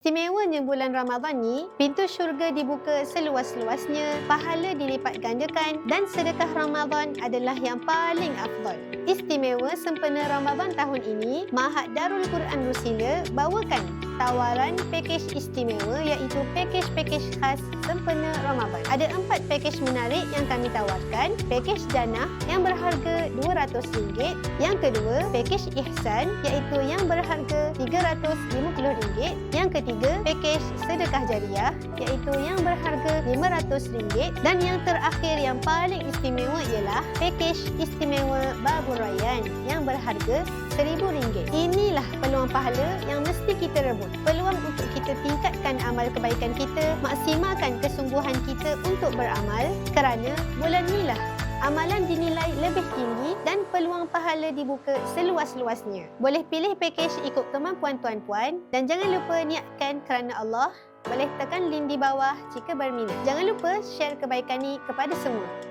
Istimewanya bulan Ramadan ni, pintu syurga dibuka seluas-luasnya, pahala dilipat gandakan dan sedekah Ramadan adalah yang paling afdal. Istimewa sempena Ramadan tahun ini, Ma'had Darul Quran Rusila bawakan tawaran pakej istimewa iaitu pakej-pakej khas sempena Ramadan. Ada 4 pakej menarik yang kami tawarkan. Pakej Jannah yang berharga RM200. Yang kedua, pakej Ihsan iaitu yang berharga RM350. Yang ketiga, pakej Sedekah Jariah iaitu yang berharga RM500. Dan yang terakhir yang paling istimewa ialah pakej istimewa Babur Rayyan yang berharga RM1,000. Inilah peluang pahala yang mesti kita rebut. Peluang untuk kita tingkatkan amal kebaikan kita, maksimalkan kesungguhan kita untuk beramal kerana bulan inilah amalan dinilai lebih tinggi dan peluang pahala dibuka seluas-luasnya. Boleh pilih pakej ikut kemampuan tuan-puan dan jangan lupa niatkan kerana Allah. Boleh tekan link di bawah jika berminat. Jangan lupa share kebaikan ni kepada semua.